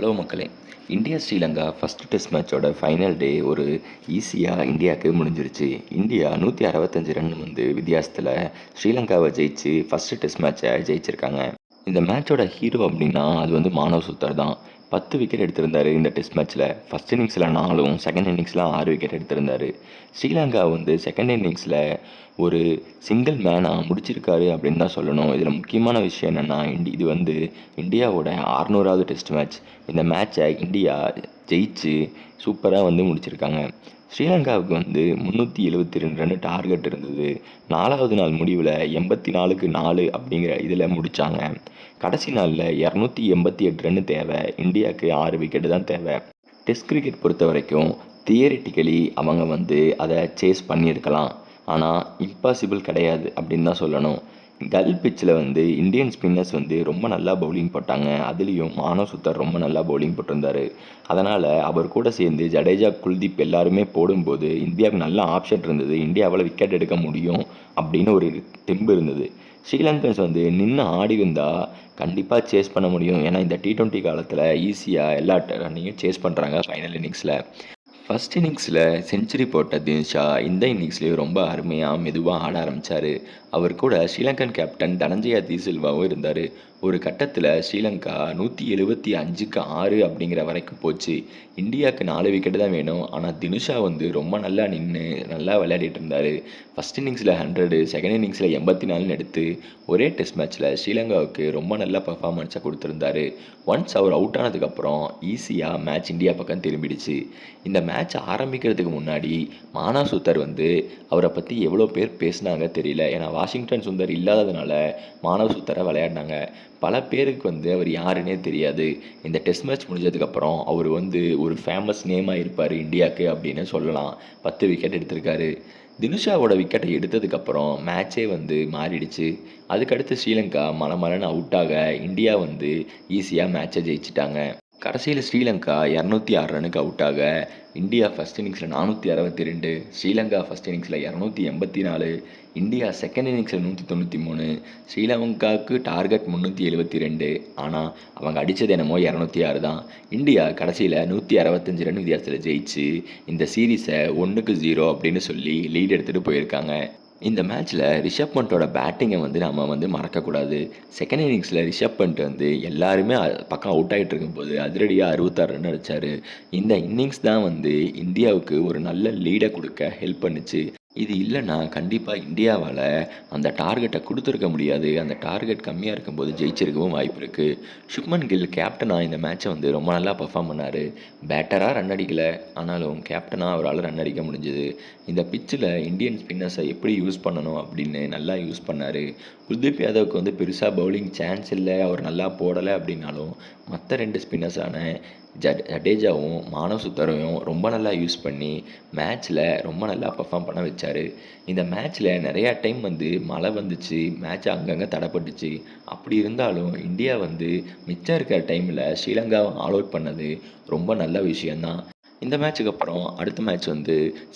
Hello மக்களே. India Sri Lanka first test மேட்சோட final day ஒரு ஈஸியாக இந்தியாவுக்கு முடிஞ்சிருச்சு. இந்தியா 165 ரன் வித்தியாசத்தில் ஸ்ரீலங்காவை ஜெயிச்சு ஃபஸ்ட்டு டெஸ்ட் மேட்சை ஜெயிச்சிருக்காங்க. இந்த மேட்சோட ஹீரோ அப்படின்னா அது மானவ் சுத்தர் தான். 10 விக்கெட் எடுத்திருந்தார் இந்த டெஸ்ட் மேட்ச்சில். ஃபஸ்ட் இன்னிங்ஸில் 4ம் செகண்ட் இன்னிங்ஸில் 6 விக்கெட் எடுத்திருந்தார். ஸ்ரீலங்கா செகண்ட் இன்னிங்ஸில் ஒரு சிங்கிள் மேனாக முடிச்சிருக்காரு அப்படின்னு தான் சொல்லணும். இதில் முக்கியமான விஷயம் என்னென்னா இது இந்தியாவோட 600வது டெஸ்ட் மேட்ச். இந்த மேட்சை இந்தியா ஜெயிச்சு சூப்பராக முடிச்சிருக்காங்க. ஸ்ரீலங்காவுக்கு 372 ரன் டார்கெட் இருந்தது. 4வது நாள் முடிவில் 84க்கு 4 அப்படிங்கிற இதில் முடித்தாங்க. கடைசி நாளில் 288 ரன் தேவை. இந்தியாவுக்கு 6 விக்கெட்டு தான் தேவை. டெஸ்ட் கிரிக்கெட் பொறுத்த வரைக்கும் தியரிட்டிக்கலி அவங்க அதை சேஸ் பண்ணியிருக்கலாம். ஆனால் இம்பாசிபிள் கிடையாது அப்படின்னு தான் சொல்லணும். கல் பிச்சில் இந்தியன் ஸ்பின்னர்ஸ் ரொம்ப நல்லா பவுலிங் போட்டாங்க. அதுலேயும் மானவ் சுத்தர் ரொம்ப நல்லா பவுலிங் போட்டிருந்தார். அதனால் அவர் கூட சேர்ந்து ஜடேஜா, குல்தீப் எல்லாருமே போடும்போது இந்தியாவுக்கு நல்ல ஆப்ஷன் இருந்தது. இந்தியாவால் விக்கெட் எடுக்க முடியும் அப்படின்னு ஒரு தெம்பு இருந்தது. ஸ்ரீலங்கன்ஸ் நின்று ஆடி வந்தால் கண்டிப்பாக சேஸ் பண்ண முடியும். ஏன்னா இந்த T20 காலத்தில் ஈஸியாக எல்லா ரன்னையும் சேஸ் பண்ணுறாங்க ஃபைனல் இன்னிங்ஸில். ஃபஸ்ட் இன்னிங்ஸில் செஞ்சுரி போட்ட தினுஷா இந்த இன்னிங்ஸ்லேயும் ரொம்ப அருமையாக மெதுவாக ஆட ஆரம்பித்தார். அவர் கூட ஸ்ரீலங்கன் கேப்டன் தனஞ்சயா தீசில்வாவும் இருந்தார். ஒரு கட்டத்தில் ஸ்ரீலங்கா 175க்கு 6 அப்படிங்கிற வரைக்கும் போச்சு. இந்தியாவுக்கு 4 விக்கெட்டு தான் வேணும். ஆனால் தினுஷா ரொம்ப நல்லா நின்று நல்லா விளையாடிட்டு இருந்தார். ஃபஸ்ட் இன்னிங்ஸில் 100, செகண்ட் இன்னிங்ஸில் 84 எடுத்து ஒரே டெஸ்ட் மேட்ச்சில் ஸ்ரீலங்காவுக்கு ரொம்ப நல்ல பர்ஃபார்மன்ஸை கொடுத்துருந்தாரு. ஒன்ஸ் அவர் அவுட் ஆனதுக்கப்புறம் ஈஸியாக மேட்ச் இந்தியா பக்கம் திரும்பிடுச்சு. இந்த மேட்ச் ஆரம்பிக்கிறதுக்கு முன்னாடி மானவ் சுத்தர் அவரை பற்றி எவ்வளோ பேர் பேசினாங்க தெரியல. ஏன்னா வாஷிங்டன் சுந்தர் இல்லாததுனால மானவ் சுத்தரை விளையாடினாங்க. பல பேருக்கு அவர் யாருன்னே தெரியாது. இந்த டெஸ்ட் மேட்ச் முடிஞ்சதுக்கப்புறம் அவர் ஒரு ஃபேமஸ் நேமாக இருப்பார் இந்தியாவுக்கு அப்படின்னு சொல்லலாம். 10 விக்கெட் எடுத்திருக்காரு. தினுஷாவோட விக்கெட்டை எடுத்ததுக்கப்புறம் மேட்சே மாறிடுச்சு. அதுக்கடுத்து ஸ்ரீலங்கா மலமலன்னு அவுட்டாக இந்தியா ஈஸியாக மேட்சை ஜெயிச்சிட்டாங்க. கடைசியில் ஸ்ரீலங்கா 206 ரனுக்கு அவுட்டாக இந்தியா ஃபஸ்ட் இன்னிங்ஸில் 462, ஸ்ரீலங்கா ஃபஸ்ட் இன்னிங்ஸில் 284, இந்தியா செகண்ட் இன்னிங்ஸில் 193. ஸ்ரீலங்காவுக்கு டார்கெட் 372. ஆனால் அவங்க அடித்தது என்னமோ 206 தான். இந்தியா கடைசியில் 165 ரன் வித்தியாசத்தில் ஜெயிச்சு இந்த சீரீஸை 1-0 அப்படின்னு சொல்லி லீட் எடுத்துகிட்டு போயிருக்காங்க. இந்த மேட்ச்சில் ரிஷப் பண்ட்டோட பேட்டிங்கை நம்ம மறக்கக்கூடாது. செகண்ட் இன்னிங்ஸில் ரிஷப் பண்ட் எல்லாருமே பக்கம் அவுட் ஆகிட்டு இருக்கும்போது அதிரடியாக 66 ரன் அடித்தார். இந்த இன்னிங்ஸ் தான் இந்தியாவுக்கு ஒரு நல்ல லீடை கொடுக்க ஹெல்ப் பண்ணுச்சு. இது இல்லைன்னா கண்டிப்பாக இந்தியாவால் அந்த டார்கெட்டை கொடுத்துருக்க முடியாது. அந்த டார்கெட் கம்மியாக இருக்கும்போது ஜெயிச்சிருக்கவும் வாய்ப்பு இருக்குது. சுப்மன் கில் கேப்டனாக இந்த மேட்சை ரொம்ப நல்லா பர்ஃபார்ம் பண்ணார். பேட்டராக ரன் அடிக்கலை, ஆனாலும் கேப்டனாக அவரால் ரன் அடிக்க முடிஞ்சுது. இந்த பிச்சில் இந்தியன் ஸ்பின்னர்ஸை எப்படி யூஸ் பண்ணணும் அப்படின்னு நல்லா யூஸ் பண்ணார். குல்தீப் யாதவுக்கு பெருசாக பவுலிங் சான்ஸ் இல்லை, அவர் நல்லா போடலை அப்படின்னாலும் மற்ற 2 ஸ்பின்னர்ஸான ஜடேஜாவும் மானவ் சுத்தரையும் ரொம்ப நல்லா யூஸ் பண்ணி மேட்ச்சில் ரொம்ப நல்லா பர்ஃபார்ம் பண்ண வச்சார். இந்த மேட்ச்சில் நிறையா டைம் மழை வந்துச்சு, மேட்ச் அங்கங்கே தடைப்பட்டுச்சு. அப்படி இருந்தாலும் இந்தியா மிச்சம் இருக்கிற டைமில் ஸ்ரீலங்காவை ஆல் அவுட் பண்ணது ரொம்ப நல்ல விஷயந்தான். இந்த மேட்ச்சுக்கு அப்புறம் அடுத்த மேட்ச்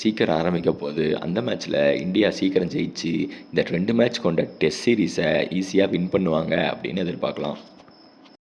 சீக்கிரம் ஆரம்பிக்க போகுது. அந்த மேட்ச்சில் இந்தியா சீக்கிரம் ஜெயிச்சு இந்த 2 மேட்ச் கொண்ட டெஸ்ட் சீரீஸை ஈஸியாக வின் பண்ணுவாங்க அப்படின்னு எதிர்பார்க்கலாம்.